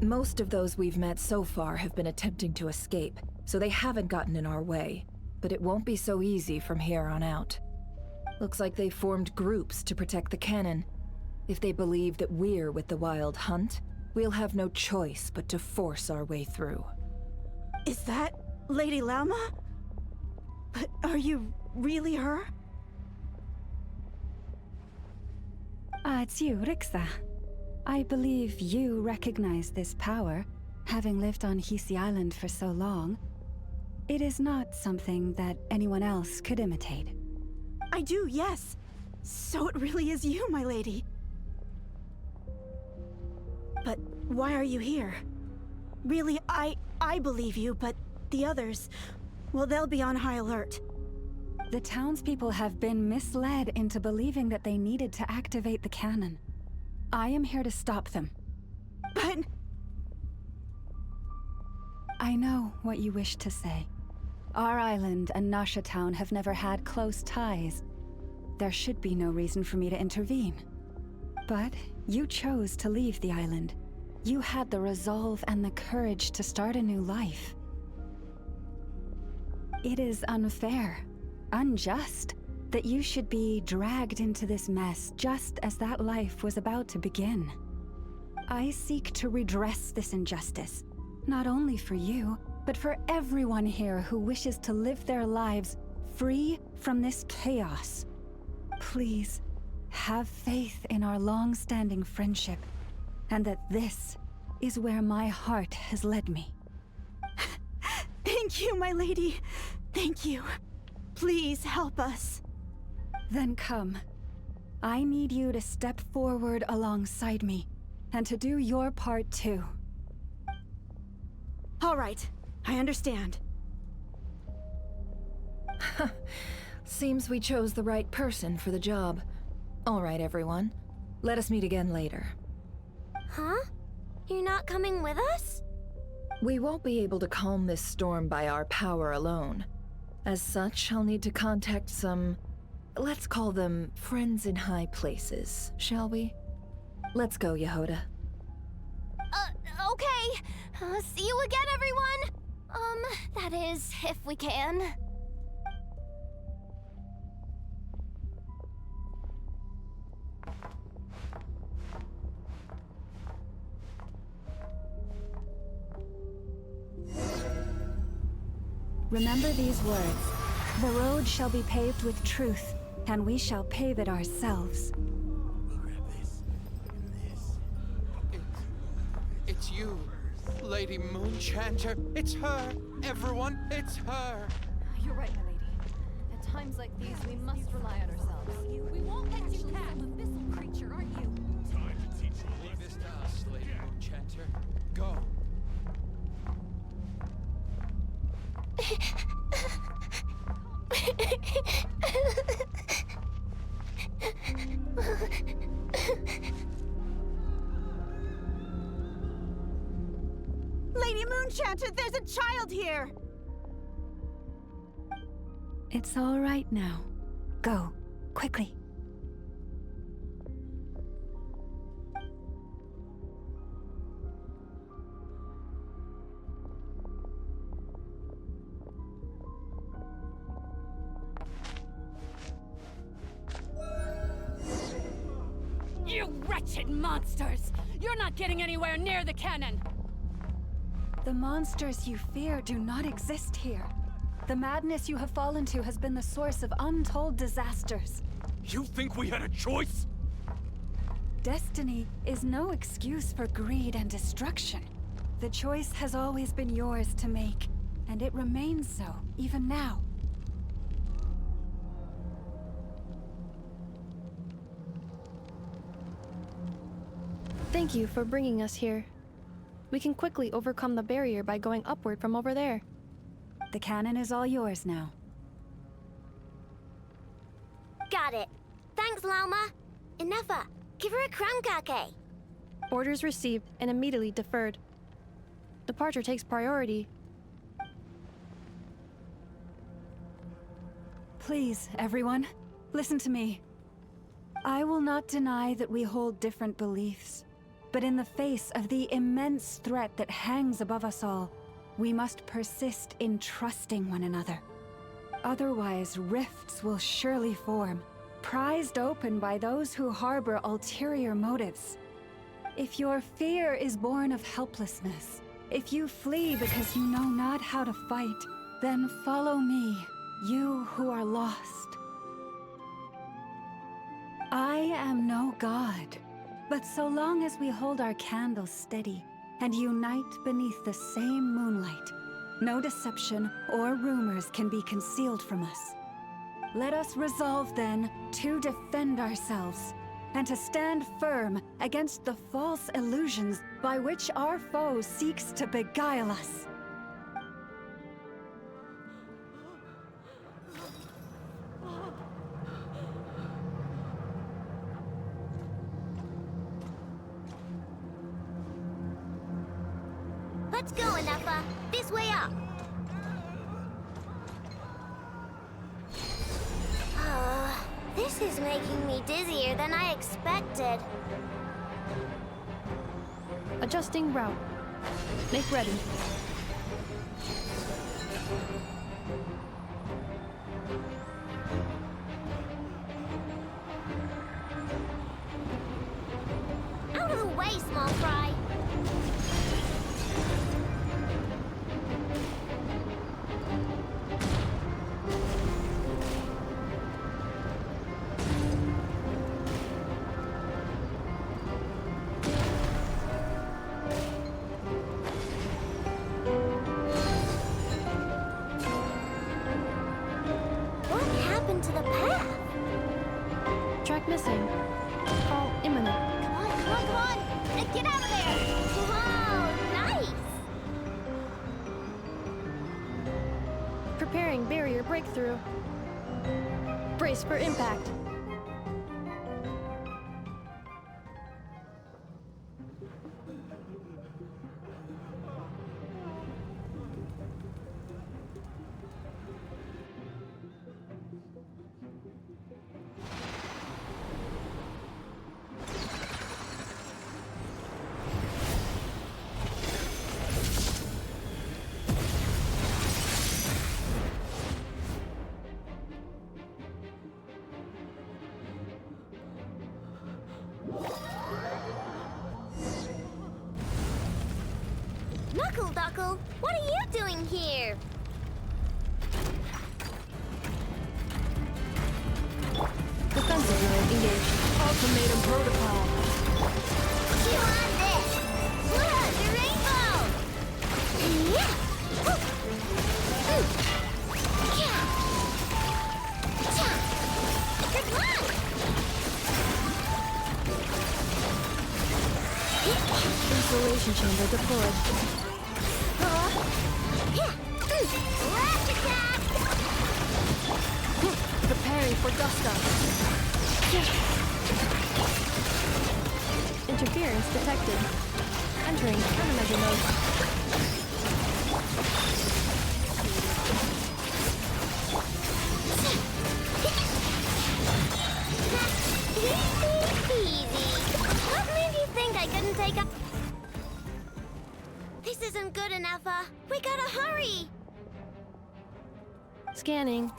Most of those we've met so far have been attempting to escape, so they haven't gotten in our way. But it won't be so easy from here on out. Looks like they formed groups to protect the cannon. If they believe that we're with the Wild Hunt, we'll have no choice but to force our way through. Is that Lady Lauma? But are you really her? It's you, Rixa. I believe you recognize this power, having lived on XIII Island for so long. It is not something that anyone else could imitate. I do, yes. So it really is you, my lady. But why are you here? Really, I believe you, but the others, well, they'll be on high alert. The townspeople have been misled into believing that they needed to activate the cannon. I am here to stop them. But... I know what you wish to say. Our island and Nasha Town have never had close ties. There should be no reason for me to intervene. But you chose to leave the island. You had the resolve and the courage to start a new life. It is unfair, unjust, that you should be dragged into this mess just as that life was about to begin. I seek to redress this injustice, not only for you, but for everyone here who wishes to live their lives free from this chaos. Please, have faith in our long-standing friendship, and that this is where my heart has led me. Thank you, my lady. Thank you. Please help us. Then come. I need you to step forward alongside me, and to do your part too. All right. I understand. Seems we chose the right person for the job. All right, everyone. Let us meet again later. Huh? You're not coming with us? We won't be able to calm this storm by our power alone. As such, I'll need to contact some... let's call them friends in high places, shall we? Let's go, Yehoda. Okay. See you again, everyone! That is, if we can. Remember these words. The road shall be paved with truth, and we shall pave it ourselves. It's you, Lady Moonchanter. It's her. Everyone, it's her. You're right, my lady. At times like these, we must rely on ourselves. We won't let you pass. An abyssal creature, aren't you? Time to teach you. Leave this to us, Lady Moonchanter. Go. Lady Moonchanter, there's a child here! It's all right now. Go, quickly. You wretched monsters! You're not getting anywhere near the cannon! The monsters you fear do not exist here. The madness you have fallen to has been the source of untold disasters. You think we had a choice? Destiny is no excuse for greed and destruction. The choice has always been yours to make, and it remains so, even now. Thank you for bringing us here. We can quickly overcome the barrier by going upward from over there. The cannon is all yours now. Got it. Thanks, Lauma. Enougha, give her a crankake. Orders received and immediately deferred. Departure takes priority. Please, everyone, listen to me. I will not deny that we hold different beliefs. But in the face of the immense threat that hangs above us all, we must persist in trusting one another. Otherwise, rifts will surely form, prized open by those who harbor ulterior motives. If your fear is born of helplessness, if you flee because you know not how to fight, then follow me, you who are lost. I am no god, but so long as we hold our candles steady and unite beneath the same moonlight, no deception or rumors can be concealed from us. Let us resolve then to defend ourselves and to stand firm against the false illusions by which our foe seeks to beguile us. Let's go, Anafa. This way up. This is making me dizzier than I expected. Adjusting route. Make ready. Out of the way, small fry. To the path. Track missing. Call imminent. Come on, come on, come on! Get out of there! Whoa, nice! Preparing barrier breakthrough. Brace for impact. Knuckle-Duckle, what are you doing here? Defensive mode engaged. Ultimatum protocol. Chew on this! Look, the rainbow! Yeah! Yeah! Good luck! Installation chamber deployed. Last attack! Preparing for gusto. Interference detected. Entering countermeasure mode. Easy. What made you think I couldn't take up? This isn't good enough, we gotta hurry! Scanning.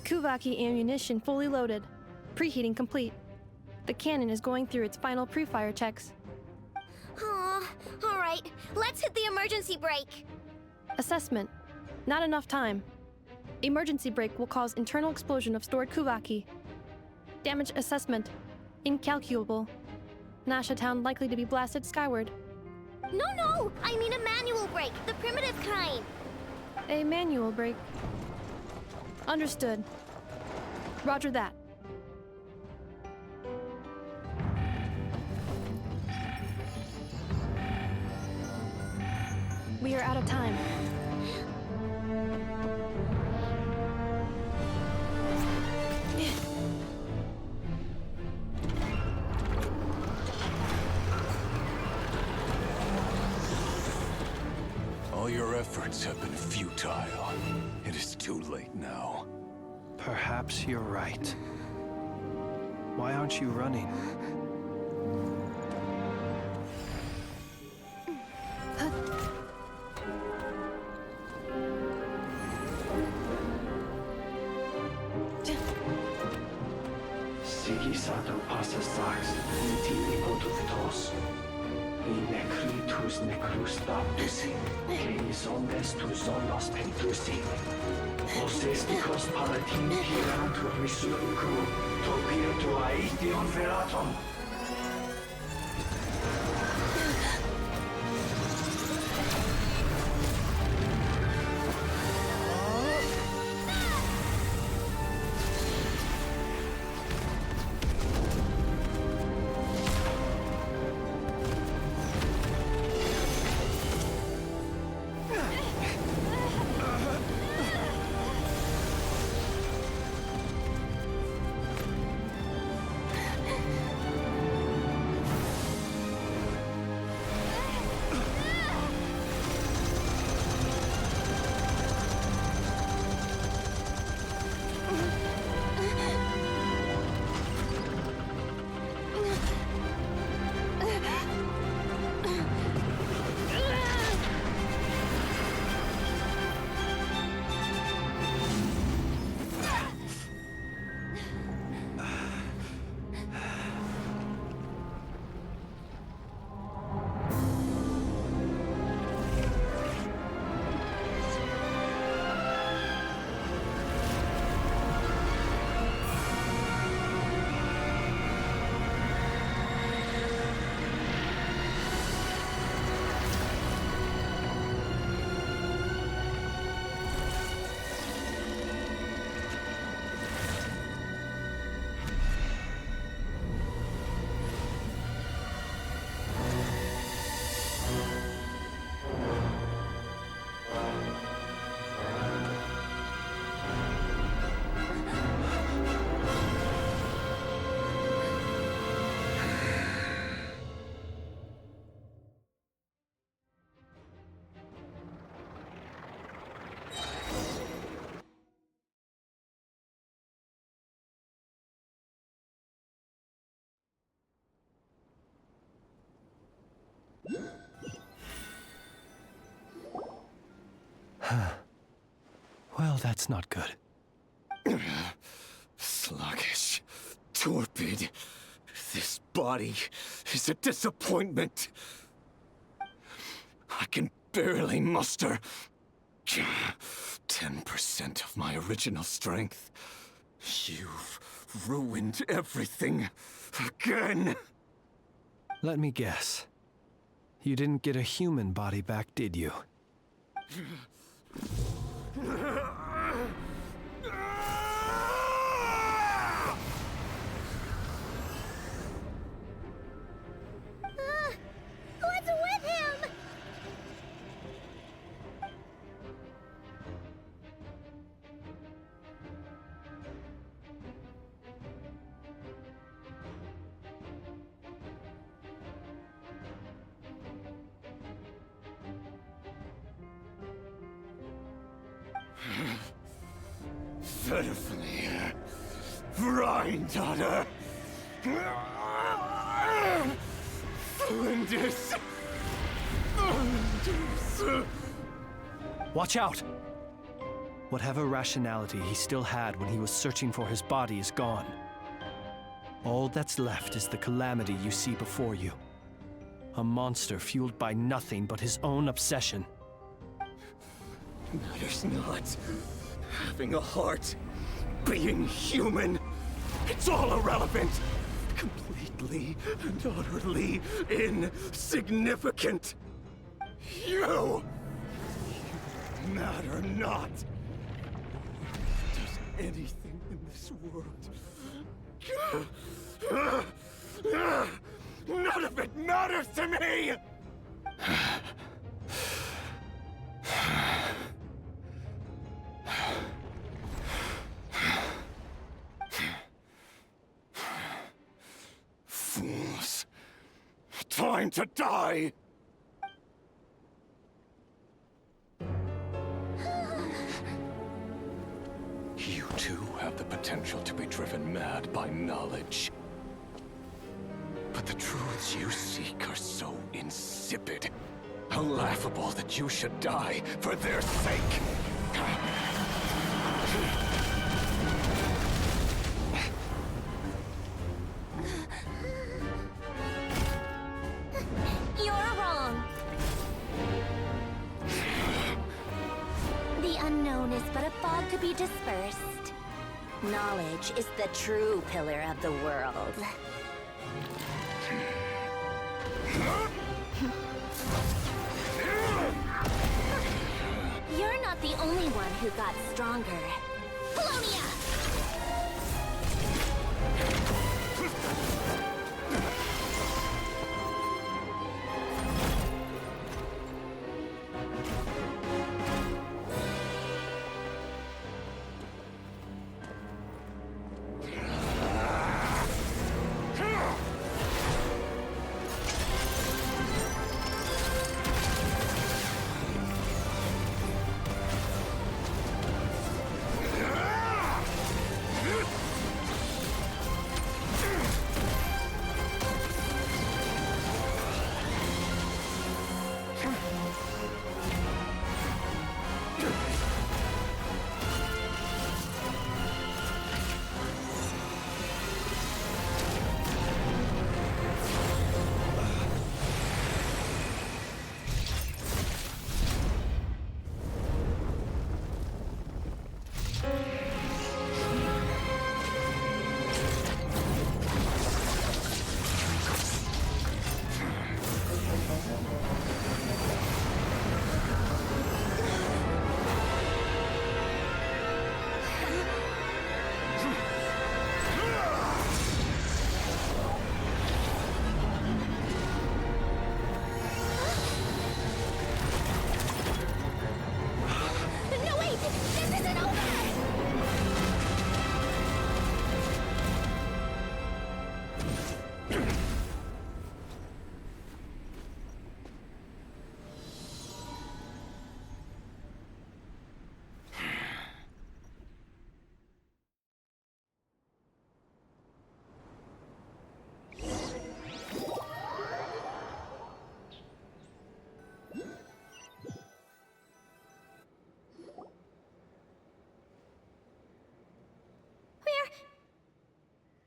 Kuvaki ammunition fully loaded. Preheating complete. The cannon is going through its final pre-fire checks. Oh, all right. Let's hit the emergency brake. Assessment. Not enough time. Emergency brake will cause internal explosion of stored Kuvaki. Damage assessment. Incalculable. Nasha Town likely to be blasted skyward. No! I mean a manual brake, the primitive kind. A manual brake. Understood. Roger that. We are out of time. All your efforts have been futile. It is too late now. Perhaps you're right. Why aren't you running? Sato passa sax, nitili potuvitos. I necritus necrus baptisi, que ondes tu zonos pentusi. Osesticos palatin pirantur misuricu, topir tu aetion veratum. Well, that's not good. Sluggish. Torpid. This body is a disappointment. I can barely muster 10% of my original strength. You've ruined everything again. Let me guess. You didn't get a human body back, did you? What's with him? Pitifully, Granddaughter. Flinders. Watch out! Whatever rationality he still had when he was searching for his body is gone. All that's left is the calamity you see before you. A monster fueled by nothing but his own obsession. Matters not. Having a heart. Being human. It's all irrelevant. Completely and utterly insignificant. You matter not. Does anything in this world. None of it matters to me! Fools. Time to die! You too have the potential to be driven mad by knowledge. But the truths you seek are so insipid, how laughable that you should die for their sake. unknown is but a fog to be dispersed. Knowledge is the true pillar of the world. You're not the only one who got stronger. Polonia!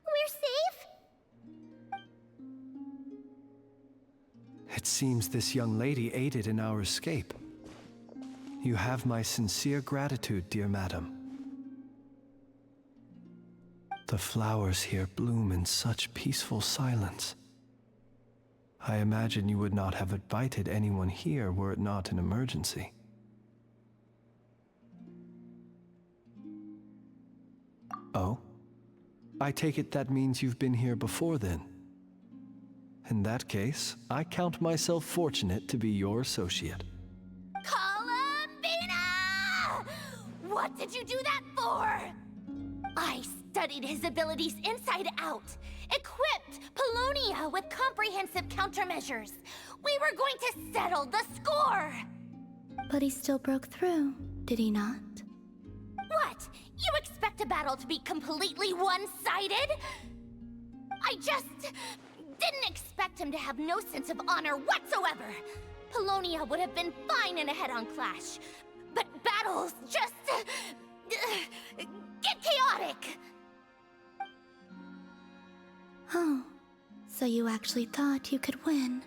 We're safe? It seems this young lady aided in our escape. You have my sincere gratitude, dear madam. The flowers here bloom in such peaceful silence. I imagine you would not have invited anyone here were it not an emergency. Oh? I take it that means you've been here before then. In that case, I count myself fortunate to be your associate. Columbina! What did you do that for? I studied his abilities inside out, equipped Polonia with comprehensive countermeasures. We were going to settle the score! But he still broke through, did he not? What? You expect a battle to be completely one-sided? I just didn't expect him to have no sense of honor whatsoever. Polonia would have been fine in a head-on clash, but battles just get chaotic. Oh, so you actually thought you could win.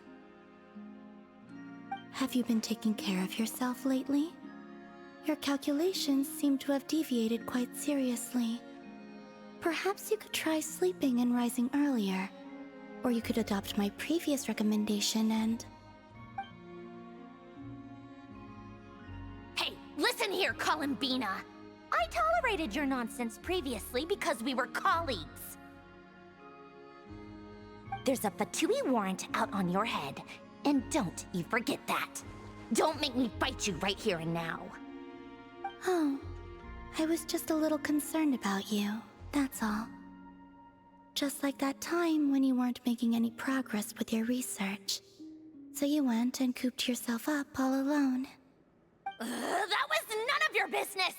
Have you been taking care of yourself lately? Your calculations seem to have deviated quite seriously. Perhaps you could try sleeping and rising earlier. Or you could adopt my previous recommendation and... Hey, listen here, Columbina. I tolerated your nonsense previously because we were colleagues. There's a Fatui warrant out on your head, and don't you forget that. Don't make me fight you right here and now. Oh, I was just a little concerned about you, that's all. Just like that time when you weren't making any progress with your research. So you went and cooped yourself up all alone. That was none of your business!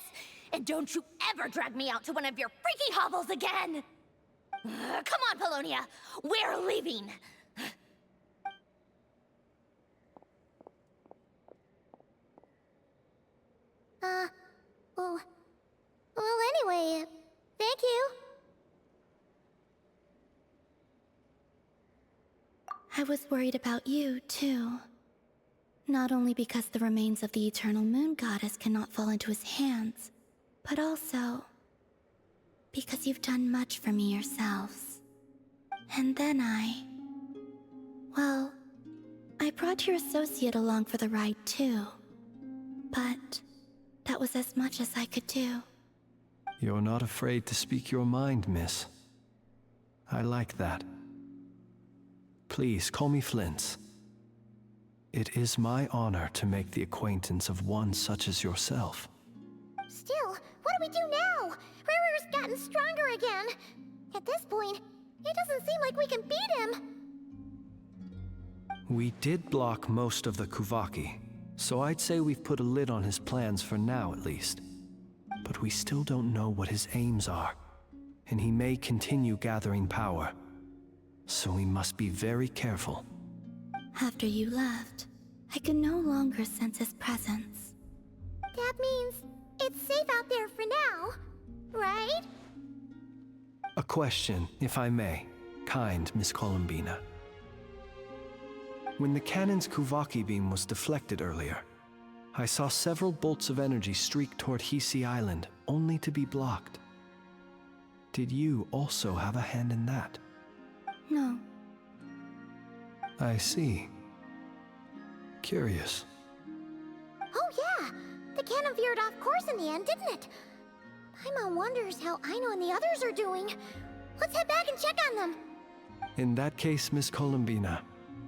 And don't you ever drag me out to one of your freaky hovels again! Come on, Polonia! We're leaving! Well, anyway, thank you. I was worried about you, too. Not only because the remains of the eternal moon goddess cannot fall into his hands, but also because you've done much for me yourselves. And then well, I brought your associate along for the ride too. But that was as much as I could do. You're not afraid to speak your mind, miss. I like that. Please, call me Flint's. It is my honor to make the acquaintance of one such as yourself. Still, what do we do now? Riri's gotten stronger again. At this point, it doesn't seem like we can beat him. We did block most of the Kuvaki, so I'd say we've put a lid on his plans for now at least. But we still don't know what his aims are, and he may continue gathering power. So we must be very careful. After you left, I could no longer sense his presence. That means it's safe out there for now, right? A question, if I may, kind Miss Columbina. When the cannon's Kuvaki beam was deflected earlier, I saw several bolts of energy streak toward Hisi Island, only to be blocked. Did you also have a hand in that? No. I see. Curious. Oh yeah! The cannon veered off course in the end, didn't it? Paimon wonders how Aino and the others are doing. Let's head back and check on them. In that case, Miss Columbina,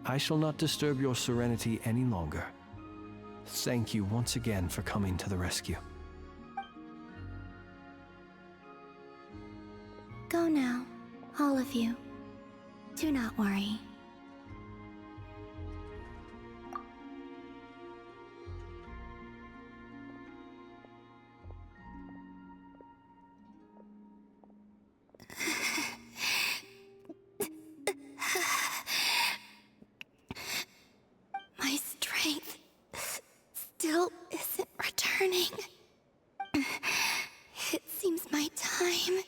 I shall not disturb your serenity any longer. Thank you once again for coming to the rescue. Go now, all of you. Do not worry. My strength still isn't returning. It seems my time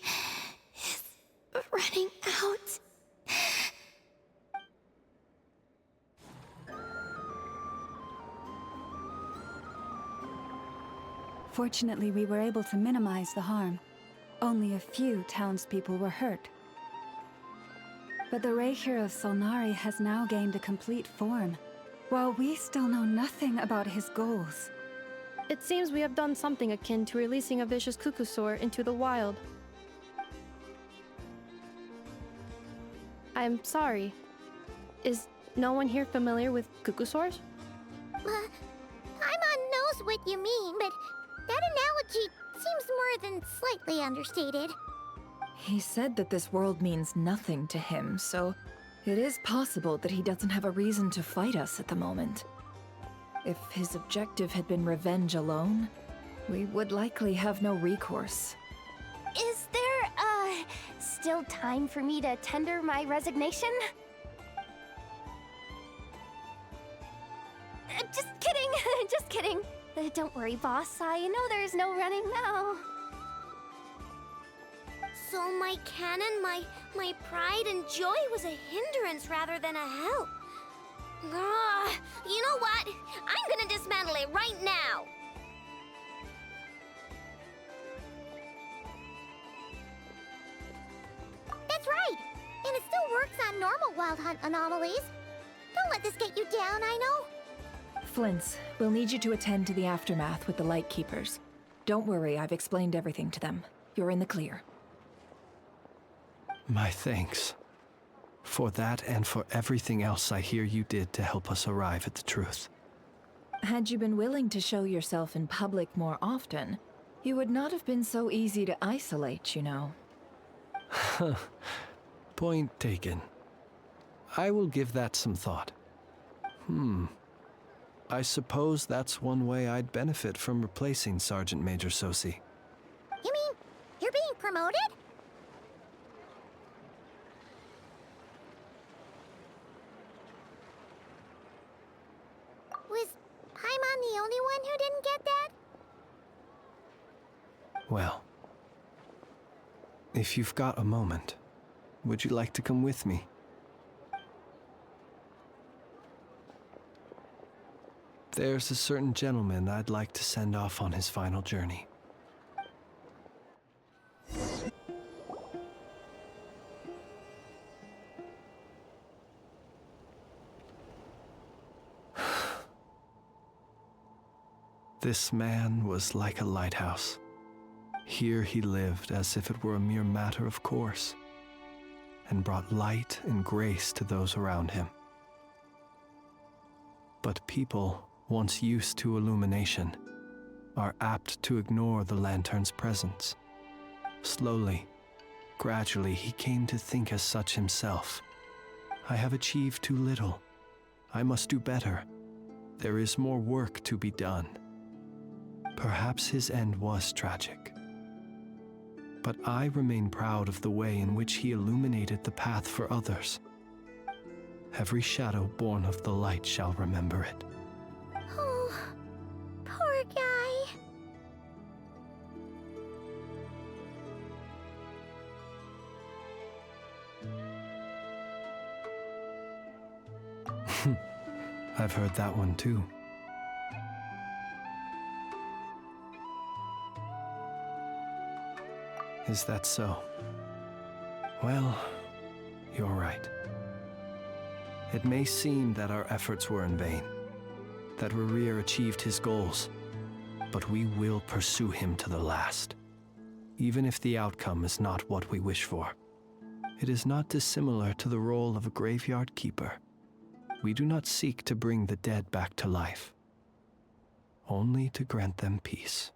is running out. Fortunately, we were able to minimize the harm. Only a few townspeople were hurt. But the Reikir of Solnari has now gained a complete form, while we still know nothing about his goals. It seems we have done something akin to releasing a vicious Kukusaur into the wild. I'm sorry. Is no one here familiar with Kukusaurs? Paimon knows what you mean, but that analogy seems more than slightly understated. He said that this world means nothing to him, so it is possible that he doesn't have a reason to fight us at the moment. If his objective had been revenge alone, we would likely have no recourse. Is there, still time for me to tender my resignation? Just kidding, just kidding. Don't worry, boss. I know there's no running now. So my cannon, my pride and joy was a hindrance rather than a help. You know what? I'm gonna dismantle it right now. That's right. And it still works on normal Wild Hunt anomalies. Don't let this get you down, I know. Flint's, we'll need you to attend to the aftermath with the Lightkeepers. Don't worry, I've explained everything to them. You're in the clear. My thanks. For that and for everything else I hear you did to help us arrive at the truth. Had you been willing to show yourself in public more often, you would not have been so easy to isolate, you know. Point taken. I will give that some thought. I suppose that's one way I'd benefit from replacing Sergeant Major Sosi. You mean you're being promoted? Was Paimon the only one who didn't get that? Well, if you've got a moment, would you like to come with me? There's a certain gentleman I'd like to send off on his final journey. This man was like a lighthouse. Here he lived as if it were a mere matter of course, and brought light and grace to those around him. But people, once used to illumination, are apt to ignore the lantern's presence. Slowly, gradually, he came to think as such himself. I have achieved too little. I must do better. There is more work to be done. Perhaps his end was tragic. But I remain proud of the way in which he illuminated the path for others. Every shadow born of the light shall remember it. Oh, poor guy. I've heard that one too. Is that so? Well, you're right. It may seem that our efforts were in vain, that Rerir achieved his goals, but we will pursue him to the last, even if the outcome is not what we wish for. It is not dissimilar to the role of a graveyard keeper. We do not seek to bring the dead back to life, only to grant them peace.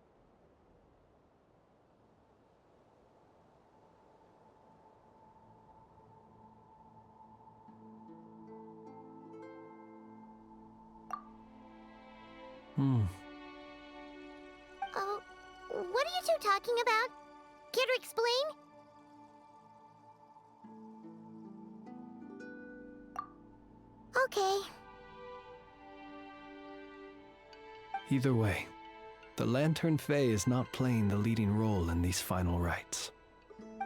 Oh, what are you two talking about? Care to explain? Okay. Either way, the Lantern Fae is not playing the leading role in these final rites.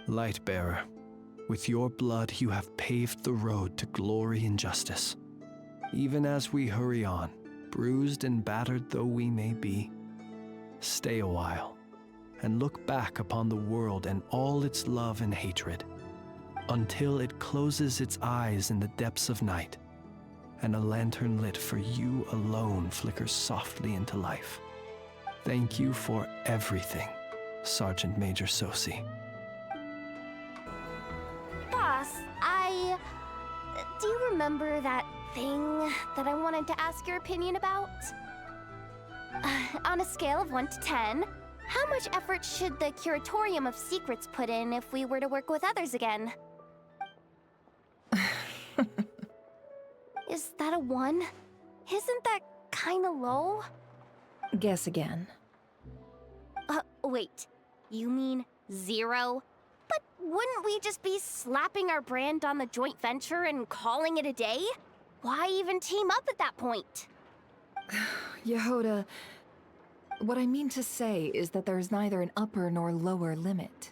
Lightbearer, with your blood you have paved the road to glory and justice. Even as we hurry on, bruised and battered though we may be, stay a while and look back upon the world and all its love and hatred, until it closes its eyes in the depths of night, and a lantern lit for you alone flickers softly into life. Thank you for everything, Sergeant Major Sosi. Boss, do you remember that thing that I wanted to ask your opinion about? On a scale of 1 to 10, how much effort should the Curatorium of Secrets put in if we were to work with others again? Is that a 1? Isn't that kinda low? Guess again. Wait. You mean 0? But wouldn't we just be slapping our brand on the joint venture and calling it a day? Why even team up at that point? Yehoda, what I mean to say is that there's neither an upper nor lower limit.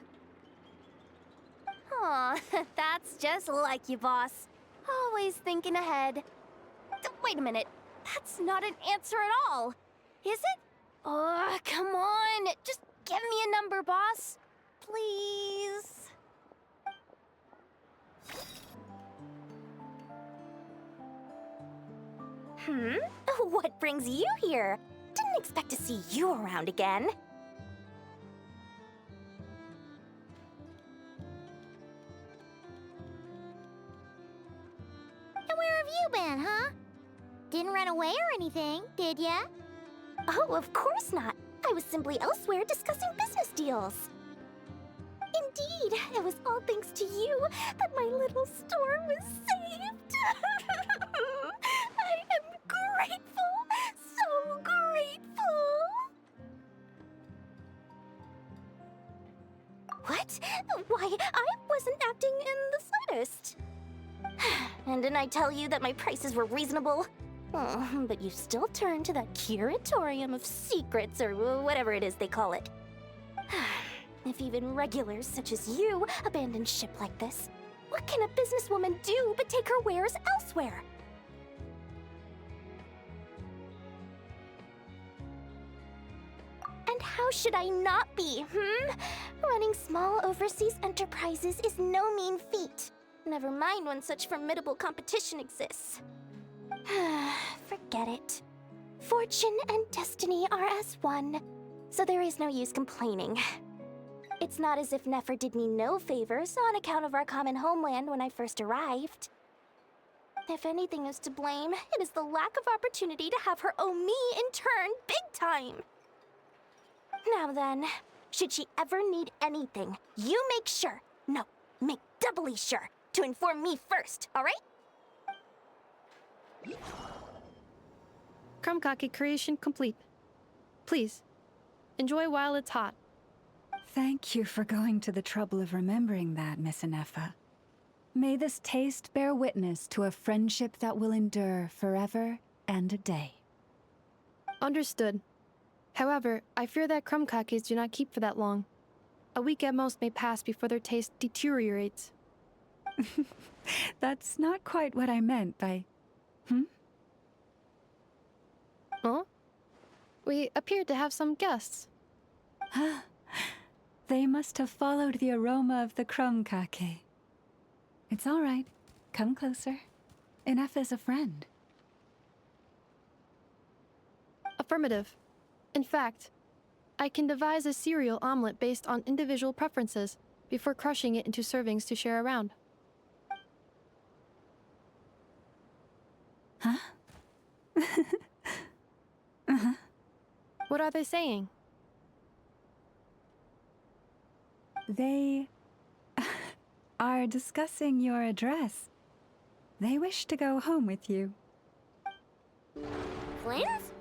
Aw, that's just like you, boss. Always thinking ahead. Wait a minute. That's not an answer at all. Is it? Oh, come on. Just give me a number, boss. Please. What brings you here? Didn't expect to see you around again. And where have you been, huh? Didn't run away or anything, did ya? Oh, of course not. I was simply elsewhere discussing business deals. Indeed, it was all thanks to you that my little store was saved. I am grateful, so grateful. What? Why, I wasn't acting in the slightest. And didn't I tell you that my prices were reasonable? Oh, but you still turn to that Curatorium of Secrets, or whatever it is they call it. If even regulars such as you abandon ship like this, what can a businesswoman do but take her wares elsewhere? And how should I not be, Running small overseas enterprises is no mean feat. Never mind when such formidable competition exists. Forget it. Fortune and destiny are as one, so there is no use complaining. It's not as if Nefer did me no favors on account of our common homeland when I first arrived. If anything is to blame, it is the lack of opportunity to have her owe me in turn big time. Now then, should she ever need anything, you make sure, no, make doubly sure, to inform me first, alright? Krumkake creation complete. Please, enjoy while it's hot. Thank you for going to the trouble of remembering that, Miss Inefa. May this taste bear witness to a friendship that will endure forever and a day. Understood. However, I fear that krumkakes do not keep for that long. A week at most may pass before their taste deteriorates. That's not quite what I meant by... Huh? We appear to have some guests. They must have followed the aroma of the krumkake. It's all right. Come closer. Inefa's a friend. Affirmative. In fact, I can devise a cereal omelet based on individual preferences before crushing it into servings to share around. Huh? What are they saying? They are discussing your address. They wish to go home with you. Friends?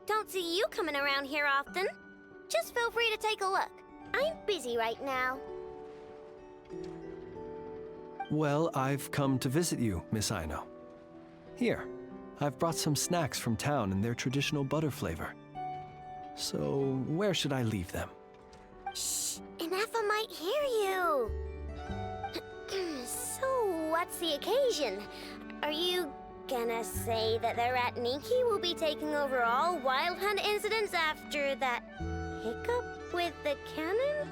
Don't see you coming around here often. Just feel free to take a look. I'm busy right now. Well, I've come to visit you, Miss Aino. Here, I've brought some snacks from town in their traditional butter flavor. So, where should I leave them? Shh, Inefa might hear you. So, what's the occasion? Are you gonna say that the Rat Niki will be taking over all Wild Hunt incidents after that hiccup with the cannon?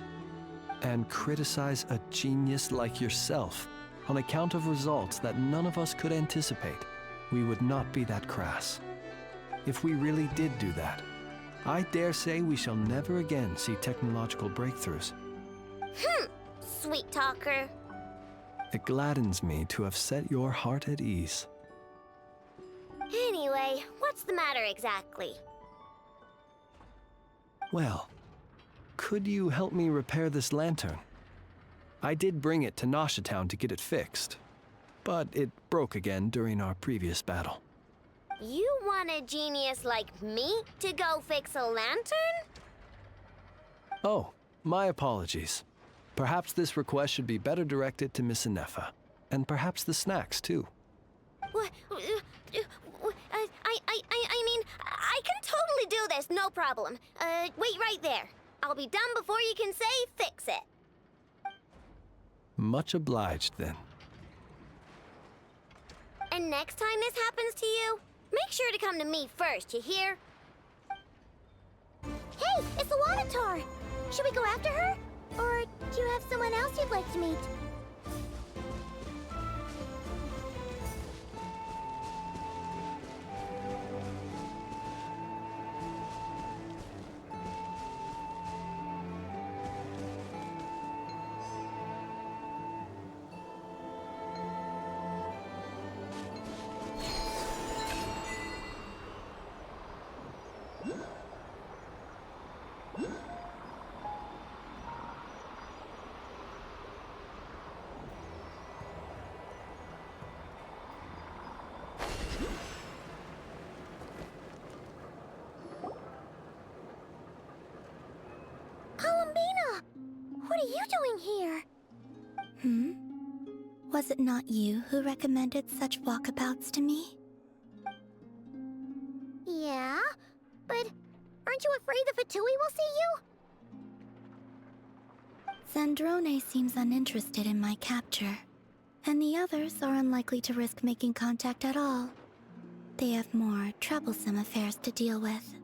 And criticize a genius like yourself on account of results that none of us could anticipate? We would not be that crass. If we really did do that, I dare say we shall never again see technological breakthroughs. Sweet talker. It gladdens me to have set your heart at ease. Anyway, what's the matter exactly? Well, could you help me repair this lantern? I did bring it to Nasha Town to get it fixed, but it broke again during our previous battle. You want a genius like me to go fix a lantern? Oh, my apologies. Perhaps this request should be better directed to Miss Inefa, and perhaps the snacks, too. What? I mean, I can totally do this, no problem. Wait right there. I'll be done before you can say fix it. Much obliged, then. And next time this happens to you, make sure to come to me first, you hear? Hey, it's the Wadatar! Should we go after her? Or do you have someone else you'd like to meet? What are you doing here? Was it not you who recommended such walkabouts to me? Yeah, but aren't you afraid the Fatui will see you? Zandrone seems uninterested in my capture, and the others are unlikely to risk making contact at all. They have more troublesome affairs to deal with.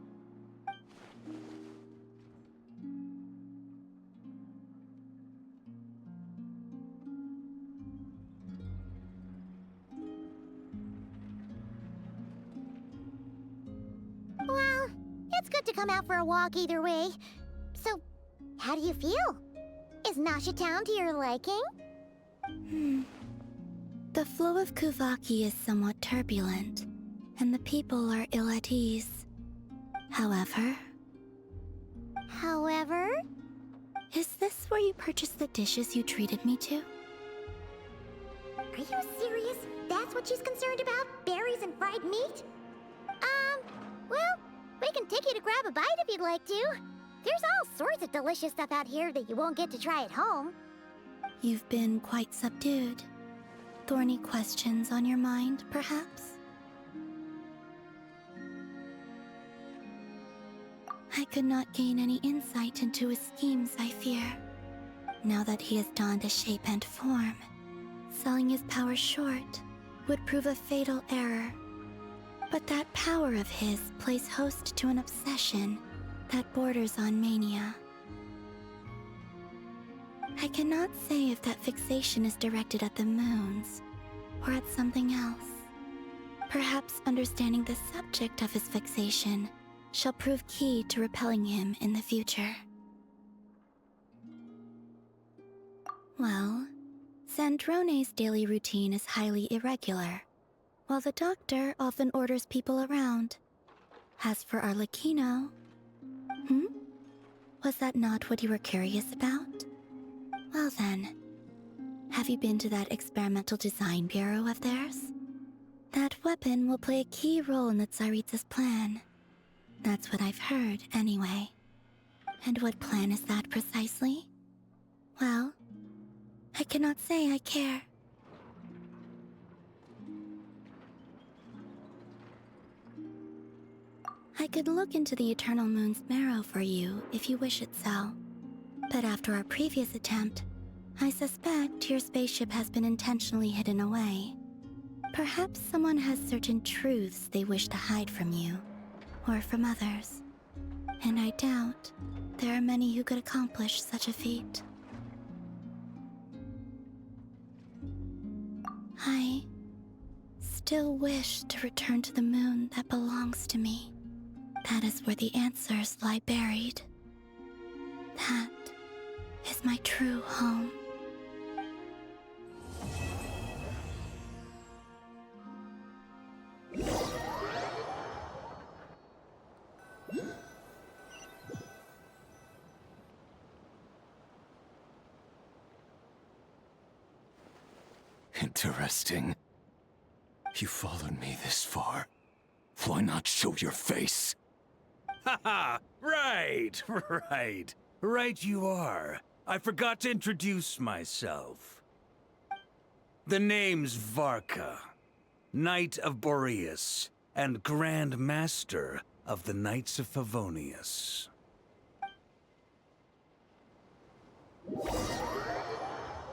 It's good to come out for a walk either way. So, how do you feel? Is Nasha Town to your liking? The flow of Kuvaki is somewhat turbulent, and the people are ill at ease. However... Is this where you purchased the dishes you treated me to? Are you serious? That's what she's concerned about? Berries and fried meat? Well, we can take you to grab a bite if you'd like to. There's all sorts of delicious stuff out here that you won't get to try at home. You've been quite subdued. Thorny questions on your mind, perhaps? I could not gain any insight into his schemes, I fear. Now that he has donned a shape and form, selling his power short would prove a fatal error. But that power of his plays host to an obsession that borders on mania. I cannot say if that fixation is directed at the moons or at something else. Perhaps understanding the subject of his fixation shall prove key to repelling him in the future. Well, Sandrone's daily routine is highly irregular, while the doctor often orders people around. As for Arlecchino... Was that not what you were curious about? Well then, have you been to that experimental design bureau of theirs? That weapon will play a key role in the Tsaritsa's plan. That's what I've heard, anyway. And what plan is that precisely? Well, I cannot say I care. I could look into the Eternal Moon's marrow for you if you wish it so. But after our previous attempt, I suspect your spaceship has been intentionally hidden away. Perhaps someone has certain truths they wish to hide from you, or from others. And I doubt there are many who could accomplish such a feat. I still wish to return to the moon that belongs to me. That is where the answers lie buried. That is my true home. Interesting. You followed me this far. Why not show your face? Haha! Right! Right you are. I forgot to introduce myself. The name's Varka, Knight of Boreas, and Grand Master of the Knights of Favonius.